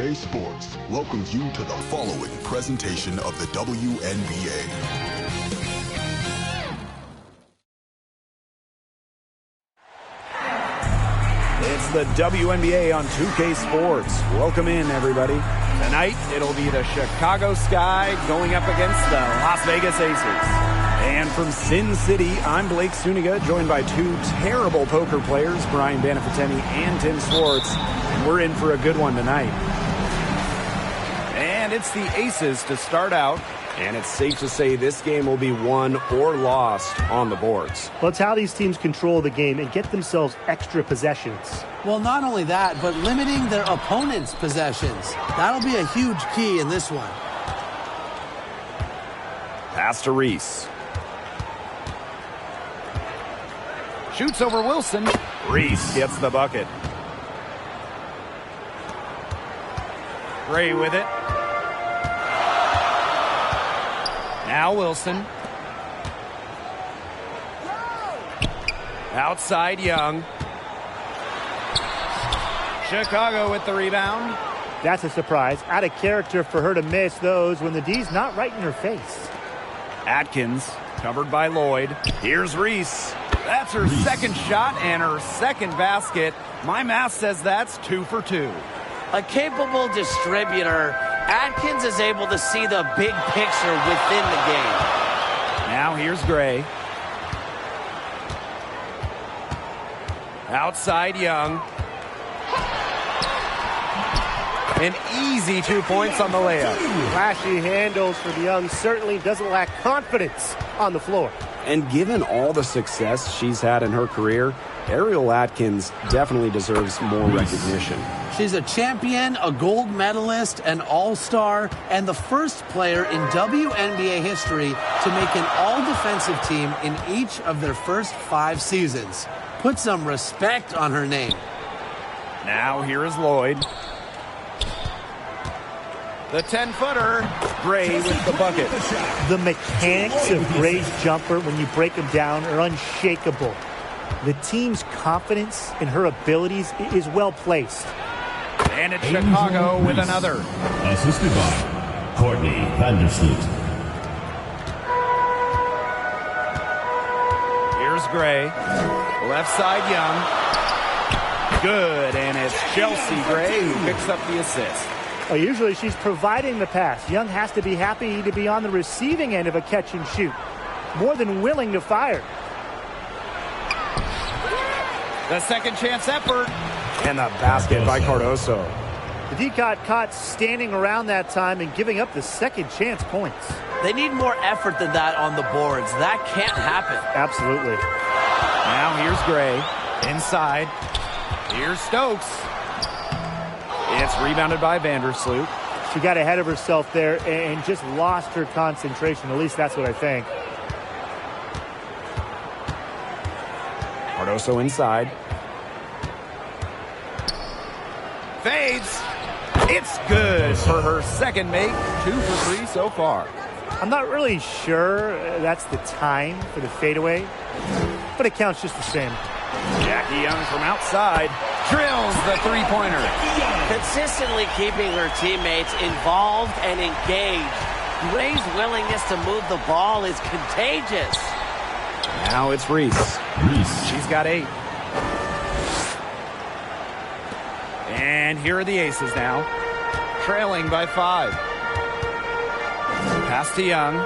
2K Sports welcomes you to the following presentation of the WNBA. It's the WNBA on 2K Sports. Welcome in, everybody. Tonight, it'll be the Chicago Sky going up against the Las Vegas Aces. And from Sin City, I'm Blake Suniga, joined by two terrible poker players, Brian Banafiteni and Tim Swartz. And we're in for a good one tonight. And it's the Aces to start out. And it's safe to say this game will be won or lost on the boards. Well, it's how these teams control the game and get themselves extra possessions. Well, not only that, but limiting their opponent's possessions. That'll be a huge key in this one. Pass to Reese. Shoots over Wilson. Reese gets the bucket. Gray with it. Now Wilson. Outside Young. Chicago with the rebound. That's a surprise. Out of character for her to miss those when the D's not right in her face. Atkins covered by Lloyd. Here's Reese. That's her second shot and her second basket. My math says that's 2 for 2. A capable distributor, Atkins is able to see the big picture within the game. Now here's Gray. Outside Young. An easy 2 points on the layup. Flashy handles for the Young, certainly doesn't lack confidence on the floor. And given all the success she's had in her career, Ariel Atkins definitely deserves more recognition. She's a champion, a gold medalist, an all-star, and the first player in WNBA history to make an all-defensive team in each of their first 5 seasons. Put some respect on her name. Now here is Lloyd. The 10-footer, Gray with the bucket. The mechanics of Gray's jumper, when you break them down, are unshakable. The team's confidence in her abilities is well placed. And it's Chicago with another. Assisted by Courtney Vandersloot. Here's Gray. Left side Young. Good, and it's Chelsea Gray who picks up the assist. Well, usually she's providing the pass. Young has to be happy to be on the receiving end of a catch and shoot. More than willing to fire. The second chance effort. And the basket by Cardoso. The D got caught standing around that time and giving up the second chance points. They need more effort than that on the boards. That can't happen. Absolutely. Now here's Gray. Inside. Here's Stokes. It's rebounded by Vandersloot. She got ahead of herself there and just lost her concentration. At least that's what I think. Cardoso inside. Fades. It's good for her second make. 2 for 3 so far. I'm not really sure that's the time for the fadeaway, but it counts just the same. Jackie Young from outside drills the three-pointer. Consistently keeping her teammates involved and engaged. Gray's willingness to move the ball is contagious. Now it's Reese. She's got 8. And here are the Aces now, trailing by 5. Pass to Young.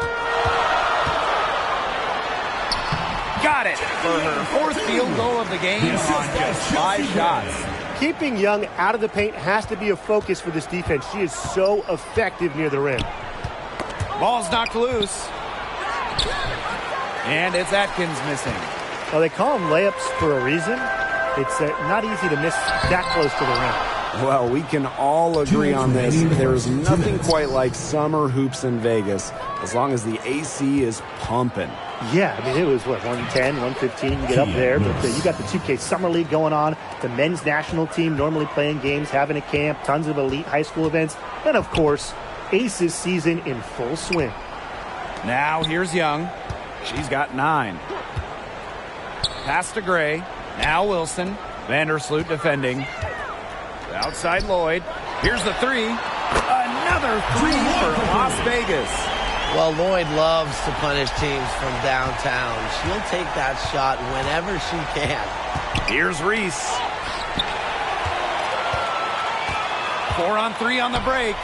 Got it for her 4th field goal of the game on just 5 shots. Keeping Young out of the paint has to be a focus for this defense. She is so effective near the rim. Ball's knocked loose. And it's Atkins missing. Well, they call them layups for a reason. It's not easy to miss that close to the rim. Well, we can all agree on this. There's nothing quite like summer hoops in Vegas as long as the AC is pumping. Yeah, I mean, it was, 110, 115 to get up there. But you got the 2K Summer League going on, the men's national team normally playing games, having a camp, tons of elite high school events, and, of course, Aces season in full swing. Now here's Young. She's got 9. Pass to Gray. Now Wilson. Vandersloot defending. Outside Lloyd. Here's the three. Another three for Las Vegas. Well, Lloyd loves to punish teams from downtown. She'll take that shot whenever she can. Here's Reese. 4 on 3 on the break.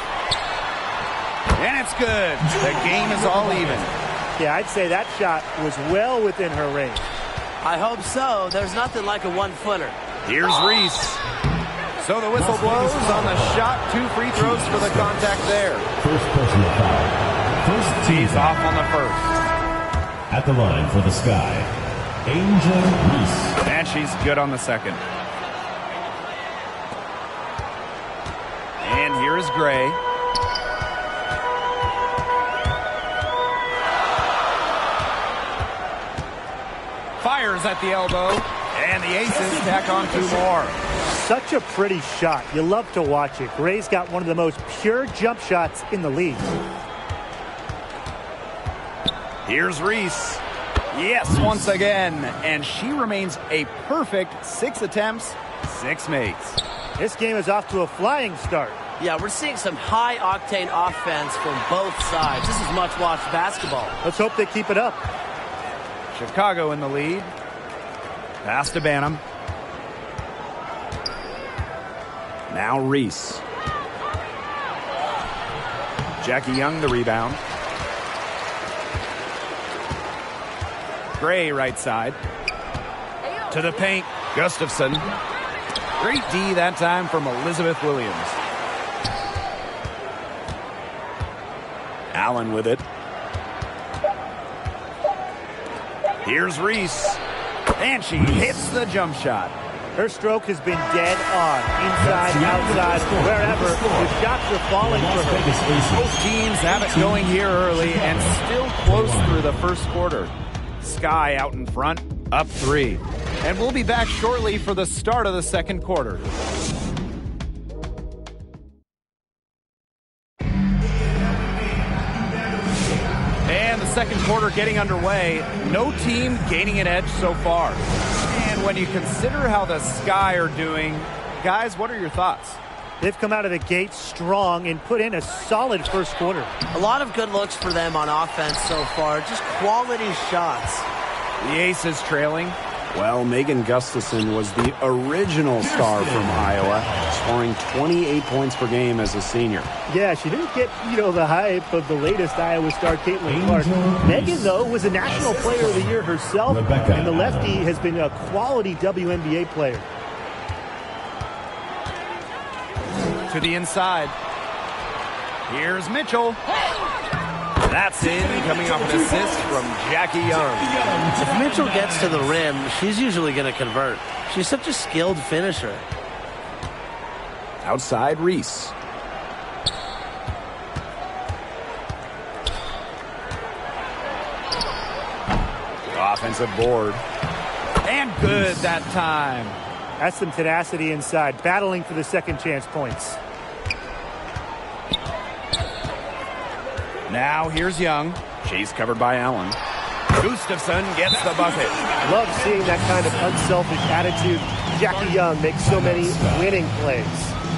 And it's good. The game is all even. Yeah, I'd say that shot was well within her range. I hope so. There's nothing like a one-footer. Here's Reese. So the whistle blows on the shot. 2 free throws for the contact there. First personal foul. First team He's off on the first. At the line for the Sky, Angel Reese. And she's good on the second. And here is Gray. Fires at the elbow. And the Aces tack on 2 more. Such a pretty shot. You love to watch it. Gray's got one of the most pure jump shots in the league. Here's Reese. Yes, once again. And she remains a perfect 6 attempts, 6 makes. This game is off to a flying start. Yeah, we're seeing some high-octane offense from both sides. This is much-watched basketball. Let's hope they keep it up. Chicago in the lead. Pass to Banham. Now Reese. Jackie Young the rebound. Gray right side. To the paint. Gustafson. Great D that time from Elizabeth Williams. Allen with it. Here's Reese. And she hits the jump shot. Her stroke has been dead on. Inside, outside, wherever. The shots are falling for her. Both teams have it going here early and still close through the first quarter. Sky out in front, up 3. And we'll be back shortly for the start of the second quarter. And the second quarter getting underway. No team gaining an edge so far. And when you consider how the Sky are doing, guys, what are your thoughts? They've come out of the gate strong and put in a solid first quarter. A lot of good looks for them on offense so far. Just quality shots. The Aces trailing. Well, Megan Gustafson was the original star from Iowa, scoring 28 points per game as a senior. Yeah, she didn't get, the hype of the latest Iowa star, Caitlin Clark. Megan, though, was a National Player of the Year herself, and the lefty has been a quality WNBA player. To the inside. Here's Mitchell. That's in, coming off an assist from Jackie Young. If Mitchell gets to the rim, she's usually going to convert. She's such a skilled finisher. Outside, Reese. Offensive board. And good that time. That's some tenacity inside, battling for the second chance points. Now here's Young. She's covered by Allen. Gustafson gets the bucket. Love seeing that kind of unselfish attitude. Jackie Young makes so many winning plays.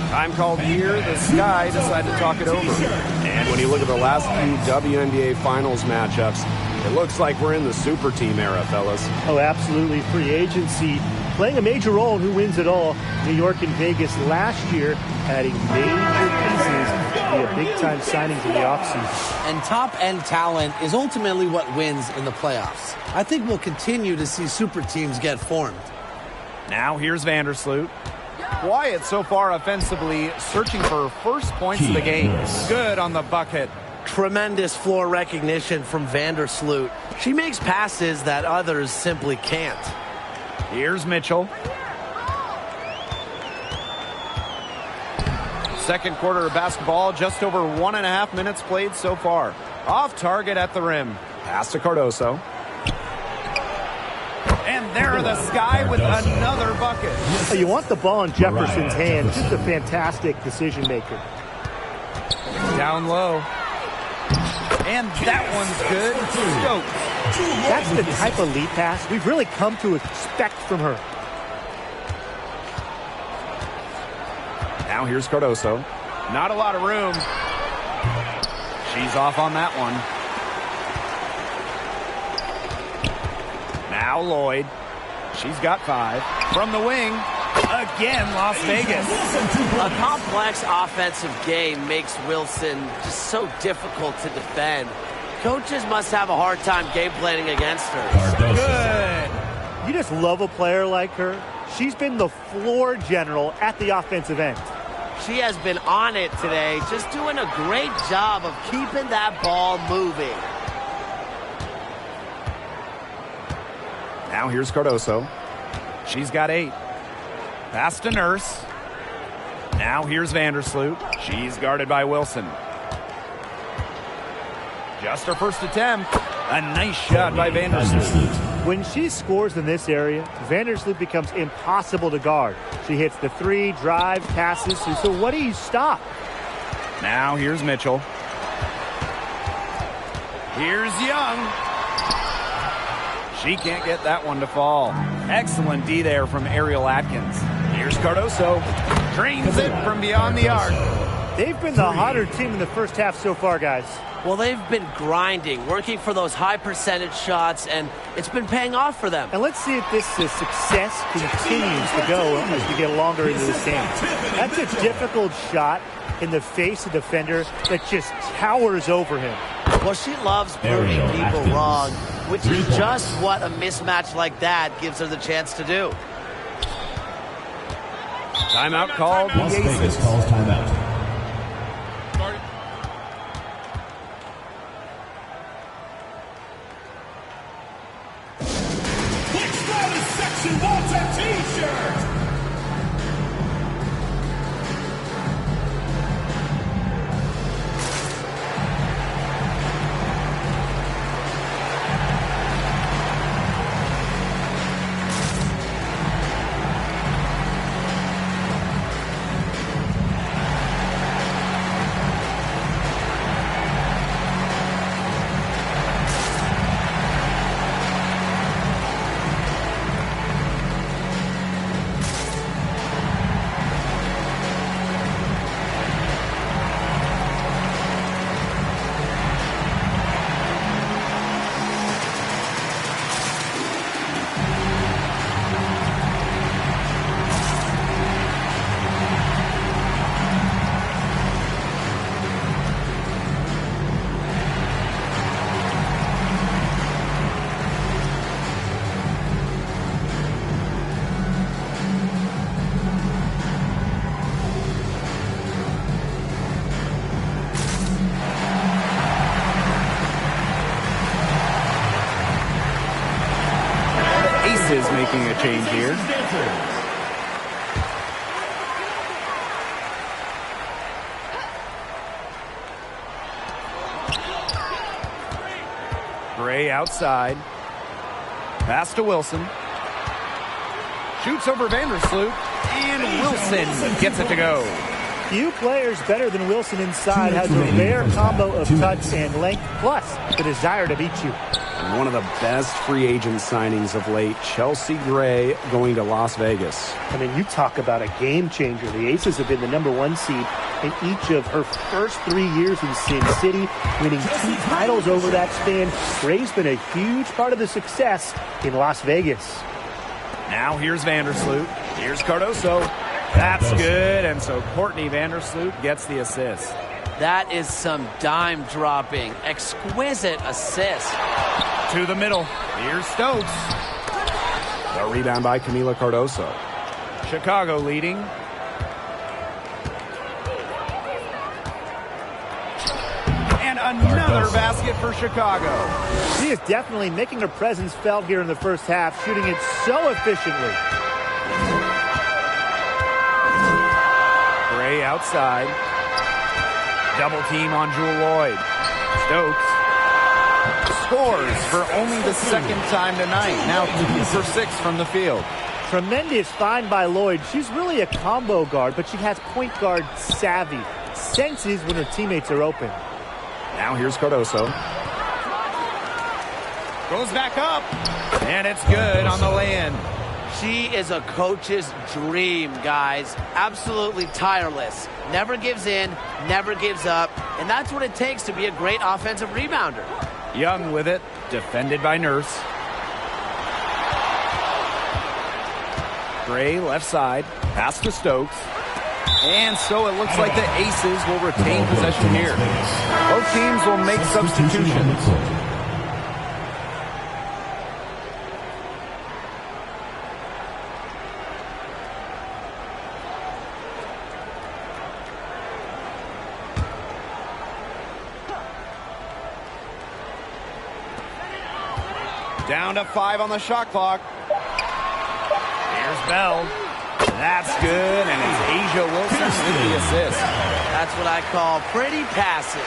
Time called here. The Sky decide to talk it over. And when you look at the last few WNBA Finals matchups, it looks like we're in the super team era, fellas. Oh, absolutely. Free agency playing a major role in who wins it all. New York and Vegas last year adding major pieces via big-time signings in the offseason. And top-end talent is ultimately what wins in the playoffs. I think we'll continue to see super teams get formed. Now here's Vandersloot. Quiet so far offensively, searching for first points of the game. Good on the bucket. Tremendous floor recognition from Vandersloot. She makes passes that others simply can't. Here's Mitchell. Second quarter of basketball, just over 1.5 minutes played so far. Off target at the rim. Pass to Cardoso. And there the Sky with another bucket. You want the ball in Jefferson's hands. Just a fantastic decision maker. Down low. And that one's good. Stokes. That's the type of lead pass we've really come to expect from her. Now here's Cardoso. Not a lot of room. She's off on that one. Now Lloyd. She's got 5. From the wing. Again, Las Vegas. A complex offensive game makes Wilson just so difficult to defend. Coaches must have a hard time game planning against her. Good. You just love a player like her. She's been the floor general at the offensive end. She has been on it today, just doing a great job of keeping that ball moving. Now here's Cardoso. She's got 8. Pass to Nurse. Now here's Vandersloot. She's guarded by Wilson. Just her first attempt. A nice shot by Vandersloot. When she scores in this area, Vandersloot becomes impossible to guard. She hits the 3, drives, passes. So what do you stop? Now here's Mitchell. Here's Young. She can't get that one to fall. Excellent D there from Ariel Atkins. Here's Cardoso. Drains it from beyond the arc. They've been the hotter team in the first half so far, guys. Well, they've been grinding, working for those high percentage shots, and it's been paying off for them. And let's see if this success continues to go as we get longer into this game. That's a difficult shot in the face of a defender that just towers over him. Well, she loves proving people wrong, which is just what a mismatch like that gives her the chance to do. Timeout called. Las Vegas calls timeout. Is making a change here. Gray outside. Pass to Wilson. Shoots over Vandersloot. And Wilson gets it to go. Few players better than Wilson inside. Has a rare combo of touch and length, plus the desire to beat you. One of the best free agent signings of late, Chelsea Gray going to Las Vegas. I mean, you talk about a game changer. The Aces have been the #1 seed in each of her first 3 years in Sin City, winning 2 titles over that span. Gray's been a huge part of the success in Las Vegas. Now here's Vandersloot. Here's Cardoso. That's good, and so Courtney Vandersloot gets the assist. That is some dime dropping, exquisite assist. To the middle. Here's Stokes. A rebound by Camila Cardoso. Chicago leading. And another basket for Chicago. She is definitely making her presence felt here in the first half, shooting it so efficiently. Gray outside. Double team on Jewel Lloyd. Stokes scores for only the second time tonight. Now 2 for 6 from the field. Tremendous find by Lloyd. She's really a combo guard, but she has point guard savvy. Senses when her teammates are open. Now here's Cardoso. Goes back up. And it's good on the lay-in. She is a coach's dream, guys. Absolutely tireless. Never gives in, never gives up. And that's what it takes to be a great offensive rebounder. Young with it, defended by Nurse. Gray left side, pass to Stokes. And so it looks like the Aces will retain possession here. Both teams will make substitutions. Down to 5 on the shot clock. Here's Bell. That's good, and it's Asia Wilson with the assist. That's what I call pretty passive.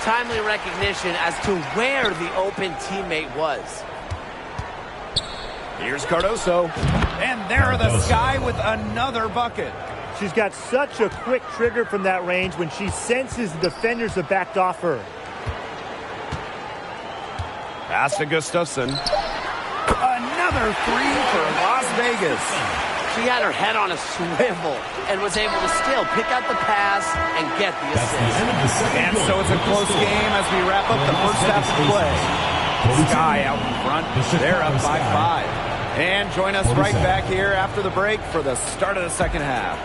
Timely recognition as to where the open teammate was. Here's Cardoso. And there are the Sky with another bucket. She's got such a quick trigger from that range when she senses the defenders have backed off her. Pass to Gustafson. Another 3 for Las Vegas. She had her head on a swivel and was able to still pick out the pass and get the assist. And so it's a close game as we wrap up the first half of play. Sky out in front. They're up by 5. And join us right back here after the break for the start of the second half.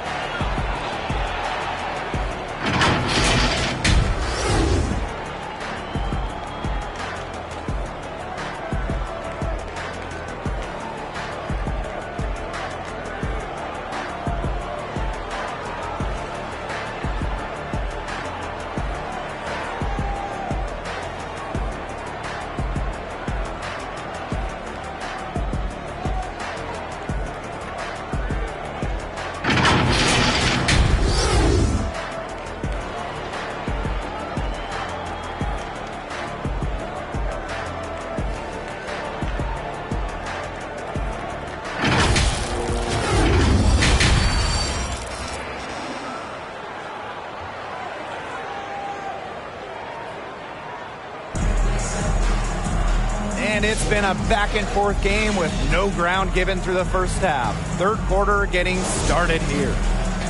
And it's been a back-and-forth game with no ground given through the first half. Third quarter getting started here.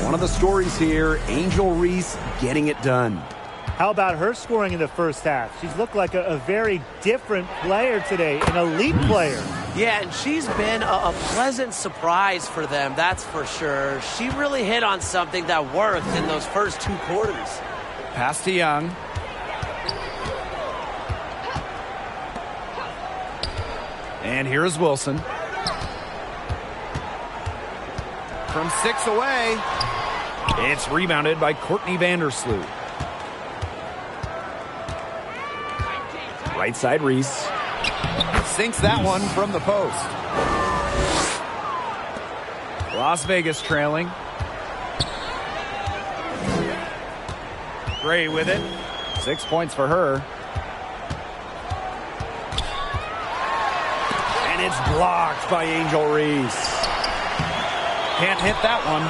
One of the stories here, Angel Reese getting it done. How about her scoring in the first half? She's looked like a very different player today, an elite player. Yeah, and she's been a pleasant surprise for them, that's for sure. She really hit on something that worked in those first 2 quarters. Pass to Young. And here's Wilson. From 6 away. It's rebounded by Courtney Vandersloot. Right side Reese. Sinks that one from the post. Las Vegas trailing. Gray with it. 6 points for her. And it's blocked by Angel Reese. Can't hit that one.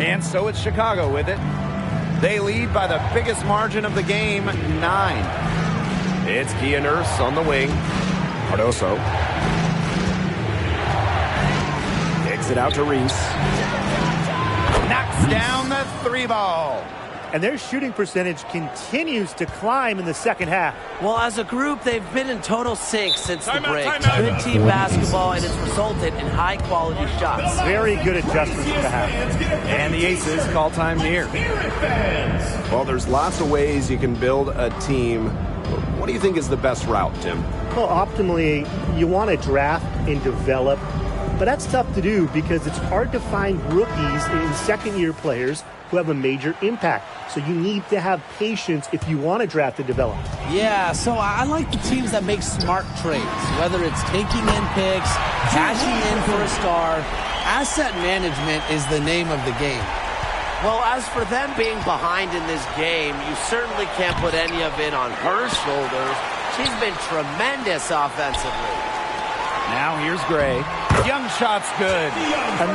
And so it's Chicago with it. They lead by the biggest margin of the game, 9. It's Kia Nurse on the wing. Cardoso. Kicks it out to Reese. Knocks down the 3 ball. And their shooting percentage continues to climb in the second half. Well, as a group, they've been in total sync since the break. Good team basketball, and it's resulted in high-quality shots. Very good adjustments in the half. And the Aces call time near. Well, there's lots of ways you can build a team. What do you think is the best route, Tim? Well, optimally, you want to draft and develop. But that's tough to do because it's hard to find rookies and second-year players who have a major impact. So you need to have patience if you want to draft and develop. Yeah, so I like the teams that make smart trades, whether it's taking in picks, cashing in for a star. Asset management is the name of the game. Well, as for them being behind in this game, you certainly can't put any of it on her shoulders. She's been tremendous offensively. Now here's Gray. Young shot's good.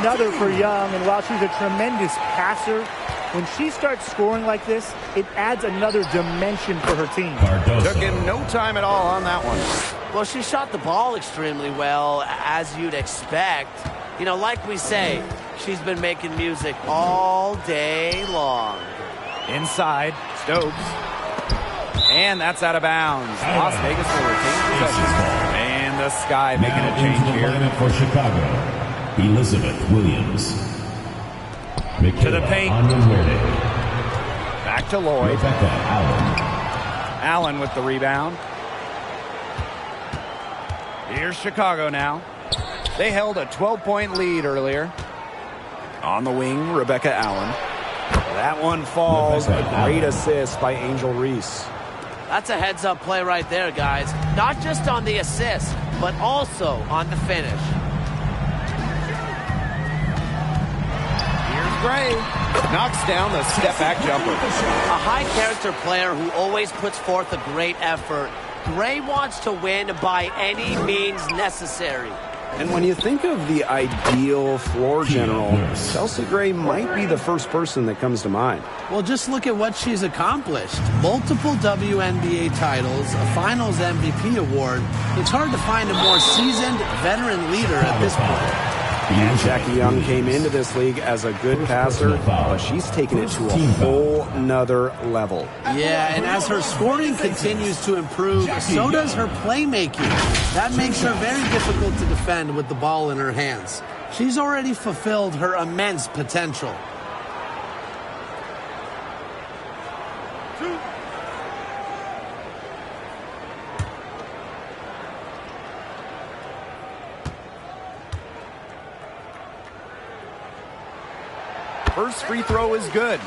Another for Young, and while she's a tremendous passer, when she starts scoring like this, it adds another dimension for her team. Took him no time at all on that one. Well, she shot the ball extremely well, as you'd expect. You know, like we say, she's been making music all day long. Inside, Stokes. And that's out of bounds. Las Vegas will retain possession. And the Sky making a change here. For Chicago, Elizabeth Williams. To the paint. Back to Lloyd. Rebecca Allen. Allen with the rebound. Here's Chicago now. They held a 12-point lead earlier. On the wing, Rebecca Allen. That one falls. A great assist by Angel Reese. That's a heads-up play right there, guys. Not just on the assist, but also on the finish. Here's Gray. Knocks down the step-back jumper. A high-character player who always puts forth a great effort. Gray wants to win by any means necessary. And when you think of the ideal floor general, Chelsea Gray might be the first person that comes to mind. Well, just look at what she's accomplished. Multiple WNBA titles, a Finals MVP award. It's hard to find a more seasoned veteran leader at this point. And Jackie Young came into this league as a good passer, but she's taken it to a whole nother level. Yeah, and as her scoring continues to improve, so does her playmaking. That makes her very difficult to defend with the ball in her hands. She's already fulfilled her immense potential. First free throw is good.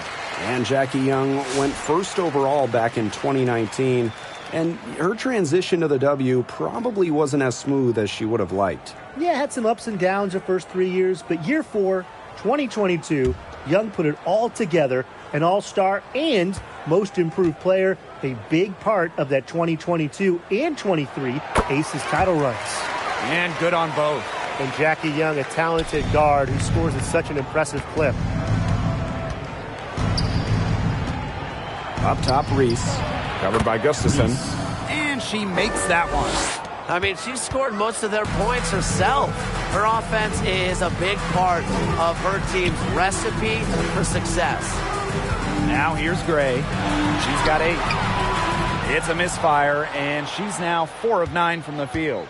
And Jackie Young went first overall back in 2019, and her transition to the W probably wasn't as smooth as she would have liked. Yeah, had some ups and downs her first 3 years, but year 4, 2022, Young put it all together, an all-star and most improved player, a big part of that 2022 and 23 Aces title runs. And good on both. And Jackie Young, a talented guard who scores at such an impressive clip. Up top, Reese, covered by Gustafson. And she makes that one. I mean, she scored most of their points herself. Her offense is a big part of her team's recipe for success. Now here's Gray. She's got 8. It's a misfire, and she's now 4 of 9 from the field.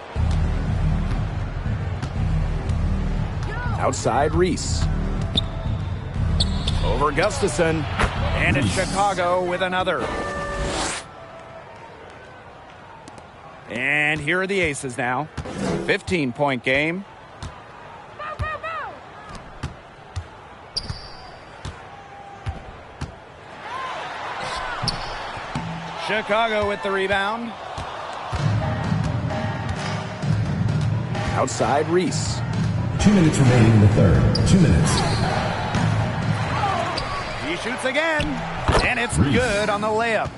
Outside, Reese. Over Gustafson. And it's Chicago with another. And here are the Aces now. 15-point game. Chicago with the rebound. Outside, Reese. 2 minutes remaining in the third. 2 minutes. He shoots again, and it's good on the layup.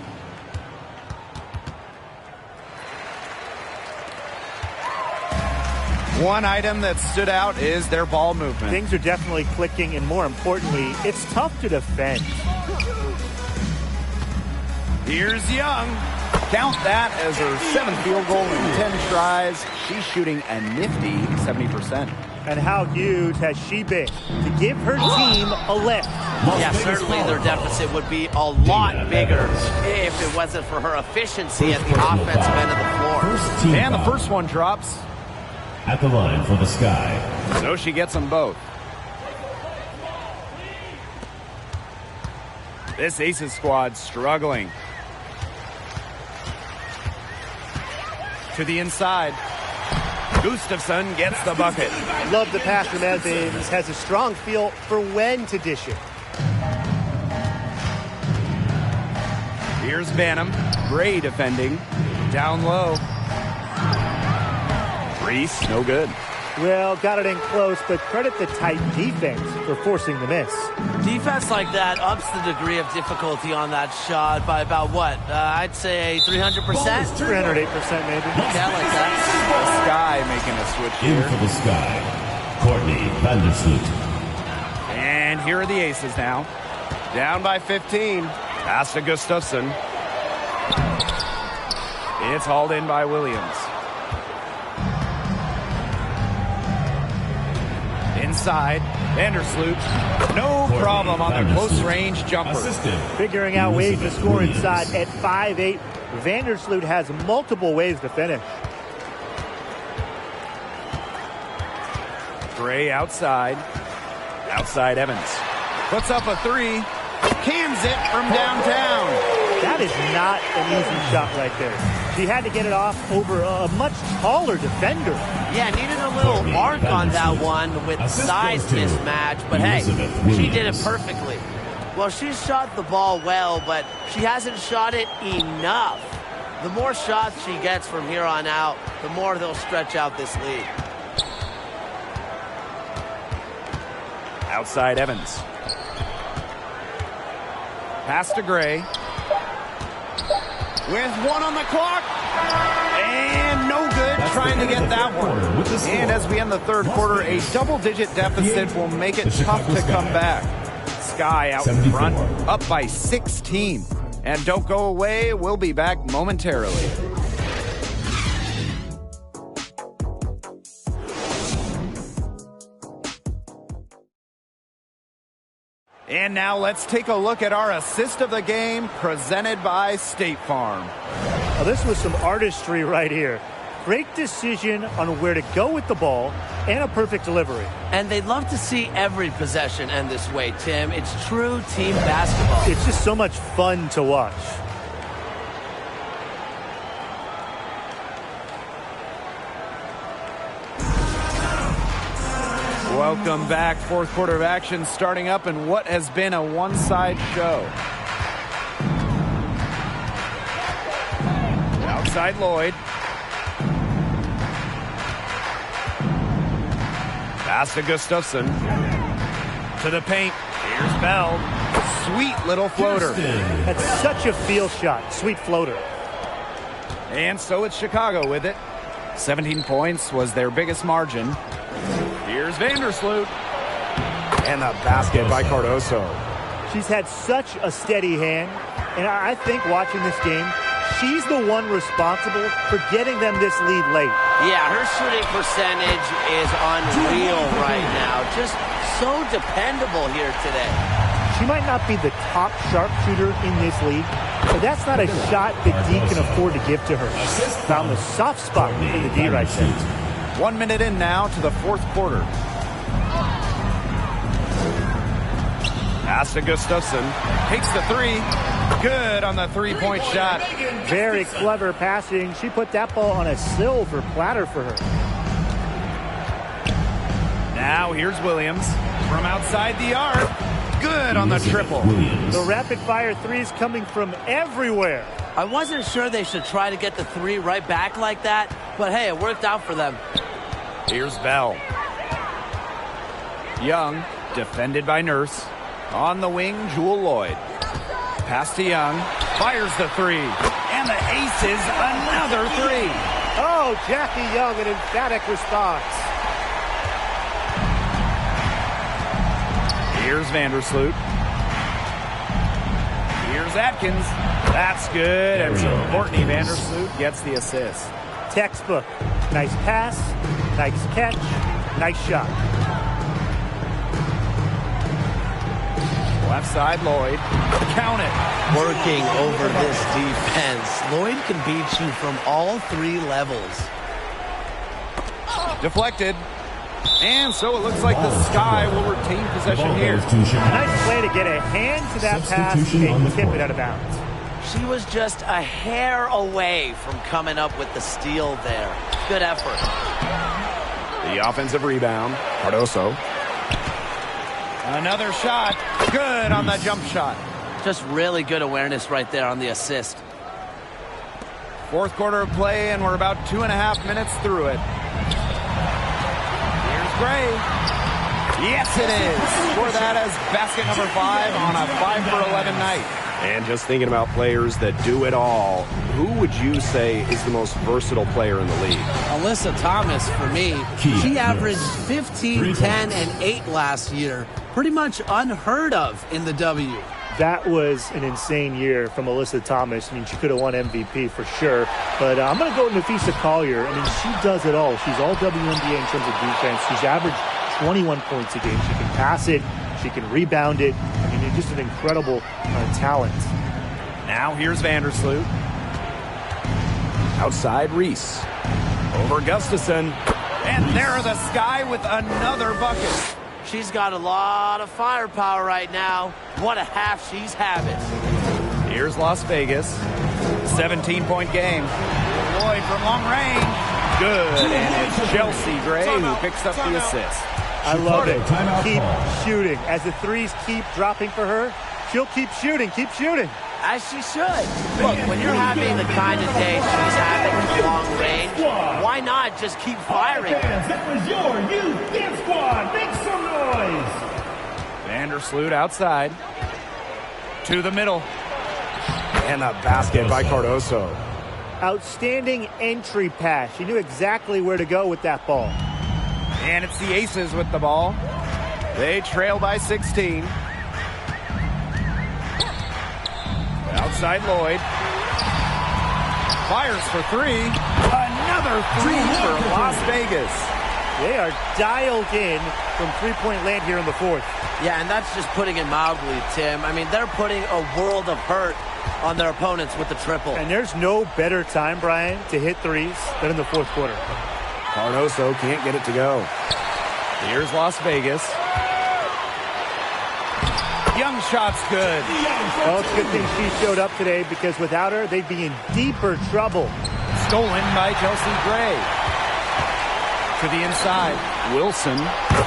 One item that stood out is their ball movement. Things are definitely clicking, and more importantly, it's tough to defend. Here's Young. Count that as her 7th field goal in 10 tries. She's shooting a nifty 70%. And how huge has she been to give her team a lift? Yeah, certainly their deficit would be a lot bigger if it wasn't for her efficiency at the offensive end of the floor. And the first one drops. At the line for the Sky. So she gets them both. This Aces squad struggling. To the inside. Gustafson gets the bucket. Love the pass from Evans. Has a strong feel for when to dish it. Here's Banham. Gray defending. Down low. Reese, no good. Well, got it in close, but credit the tight defense for forcing the miss. Defense like that ups the degree of difficulty on that shot by about what? I'd say 300%? 308% maybe. Yeah, like that. The Sky making a switch In here. for the Sky, Courtney Vandersloot. And here are the Aces now. Down by 15. Pass to Gustafson. It's hauled in by Williams. inside. Vandersloot, no problem on the close-range jumper. Figuring out ways to score inside at 5'8". Vandersloot has multiple ways to finish. Gray outside. Outside Evans. Puts up a three. Cans it from downtown. That is not an easy shot right there. She had to get it off over a much taller defender. Yeah, needed a little arc on that one with size mismatch, but hey, she did it perfectly. Well, she shot the ball well, but she hasn't shot it enough. The more shots she gets from here on out, the more they'll stretch out this lead. Outside Evans. Pass to Gray. With one on the clock. And no good trying to get that one. And as we end the third quarter, a double-digit deficit will make it tough to come back. Sky out in front, up by 16. And don't go away, we'll be back momentarily. And now let's take a look at our assist of the game presented by State Farm. Now, this was some artistry right here. Great decision on where to go with the ball and a perfect delivery. And they'd love to see every possession end this way, Tim. It's true team basketball. It's just so much fun to watch. Welcome back. Fourth quarter of action starting up in what has been a one-side show. Outside Lloyd. Pass to Gustafson. To the paint. Here's Bell. Sweet little floater. That's such a feel shot. Sweet floater. And so it's Chicago with it. 17 points was their biggest margin. Here's Vandersloot. And the basket by Cardoso. She's had such a steady hand, and I think watching this game, she's the one responsible for getting them this lead late. Yeah, her shooting percentage is unreal right now. Just so dependable here today. She might not be the top sharpshooter in this league, but that's not a shot that D can afford to give to her. Found the soft spot in the D right there. 1 minute in now to the fourth quarter. Pass to Gustafson. Takes the three. Good on the three-point shot. Very clever passing. She put that ball on a silver platter for her. Now here's Williams from outside the arc. Good on the triple. The rapid-fire threes coming from everywhere. I wasn't sure they should try to get the three right back like that, but hey, it worked out for them. Here's Bell. Young, defended by Nurse. On the wing, Jewel Lloyd. Pass to Young. Fires the three. And the aces another three. Oh, Jackie Young, an emphatic response. Here's Vandersloot. Here's Atkins. That's good. And so Courtney Vandersloot gets the assist. Textbook. Nice pass, nice catch, nice shot. Left side, Lloyd. Count it. Working over this defense. Lloyd can beat you from all three levels. Deflected. And so it looks like the Sky will retain possession here. Nice play to get a hand to that pass and tip it out of bounds. She was just a hair away from coming up with the steal there. Good effort. The offensive rebound. Cardoso. Another shot. Good on the jump shot. Just really good awareness right there on the assist. Fourth quarter of play, and we're about 2.5 minutes through it. Here's Gray. Yes, it is. For that as basket number 5 on a 5 for 11 night. And just thinking about players that do it all, who would you say is the most versatile player in the league? Alyssa Thomas, for me. She averaged 15, 10, and 8 last year. Pretty much unheard of in the W. That was an insane year from Alyssa Thomas. I mean, she could have won MVP for sure. But I'm going to go with Nafisa Collier. I mean, she does it all. She's all WNBA in terms of defense. She's averaged 21 points a game. She can pass it. She can rebound it. I mean, just an incredible talent. Now here's Vandersloot. Outside Reese. Over Gustafson. And there the Sky with another bucket. She's got a lot of firepower right now. What a half she's having. Here's Las Vegas. 17-point game. Lloyd from long range. Good. And it's Chelsea Gray who picks up the assist. I love it. Keep shooting. As the threes keep dropping for her, she'll keep shooting. Keep shooting. As she should. Look, when you're having the kind of day she's having with long range, why not just keep firing? That was your youth dance squad. Make some noise. Vandersloot outside. To the middle. And a basket by Cardoso. Outstanding entry pass. She knew exactly where to go with that ball. And it's the Aces with the ball. They trail by 16. Outside Lloyd. Fires for three. Another three for Las Vegas. They are dialed in from three-point land here in the fourth. Yeah, and that's just putting it mildly, Tim. I mean, they're putting a world of hurt on their opponents with the triple. And there's no better time, Brian, to hit threes than in the fourth quarter. Cardoso can't get it to go. Here's Las Vegas. Young shot's good. Well, it's a good thing she showed up today because without her, they'd be in deeper trouble. Stolen by Chelsea Gray. To the inside. Wilson.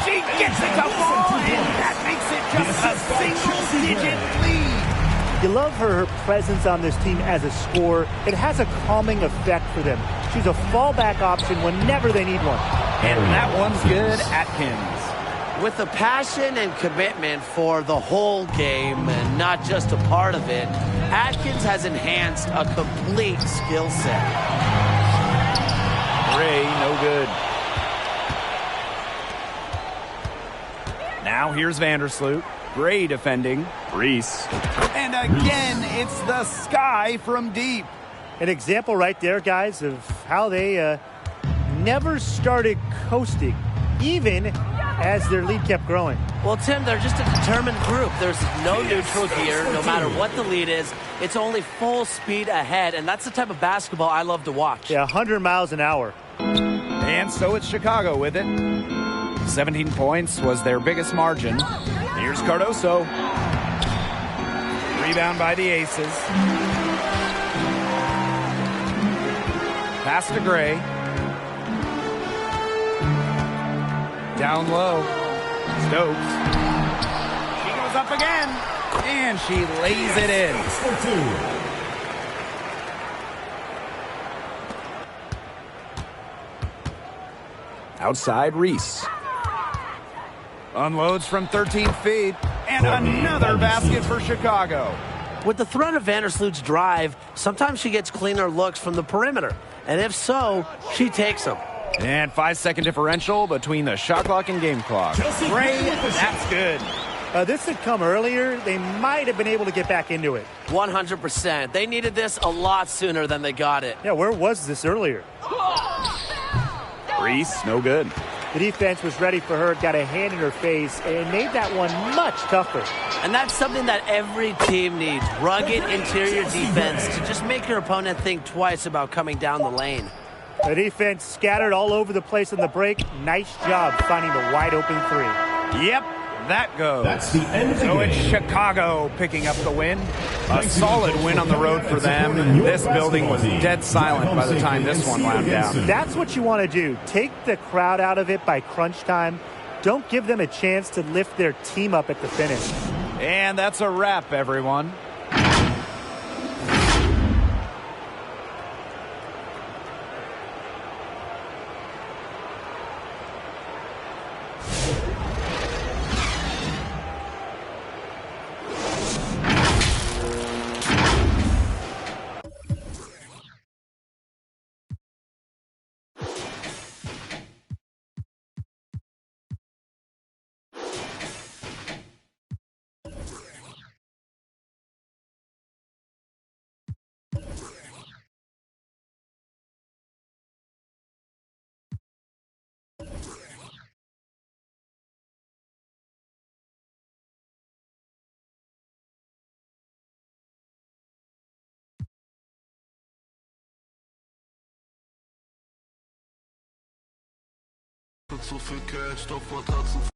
She gets it to fall, and that makes it just a single-digit lead. You love her presence on this team as a scorer. It has a calming effect for them. She's a fallback option whenever they need one. And that one's good, Atkins. With the passion and commitment for the whole game and not just a part of it, Atkins has enhanced a complete skill set. Gray, no good. Now here's Vandersloot. Gray defending. Reese. And again, it's the Sky from deep. An example right there, guys, of how they never started coasting, even as their lead kept growing. Well, Tim, they're just a determined group. There's no neutral here. No matter what the lead is, it's only full speed ahead, and that's the type of basketball I love to watch. Yeah, 100 miles an hour. And so it's Chicago with it. 17 points was their biggest margin. Here's Cardoso. Rebound by the Aces. Pass to Gray. Down low. Stokes. She goes up again. And she lays it in. Outside Reese. Unloads from 13 feet. And another basket for Chicago. With the threat of Vandersloot's drive, sometimes she gets cleaner looks from the perimeter. And if so, she takes them. And 5-second differential between the shot clock and game clock. Gray, that's good. This had come earlier. They might have been able to get back into it. 100%. They needed this a lot sooner than they got it. Yeah, where was this earlier? Reese, no good. The defense was ready for her, got a hand in her face, and made that one much tougher. And that's something that every team needs. Rugged interior defense to just make your opponent think twice about coming down the lane. The defense scattered all over the place in the break. Nice job finding the wide open three. Yep, that goes. That's the end of the So game. it's Chicago picking up the win. A solid win on the road for them. This building was dead silent by the time this one wound down. That's what you want to do. Take the crowd out of it by crunch time. Don't give them a chance to lift their team up at the finish. And that's a wrap, everyone. mit so viel Cash, doch Matratzen.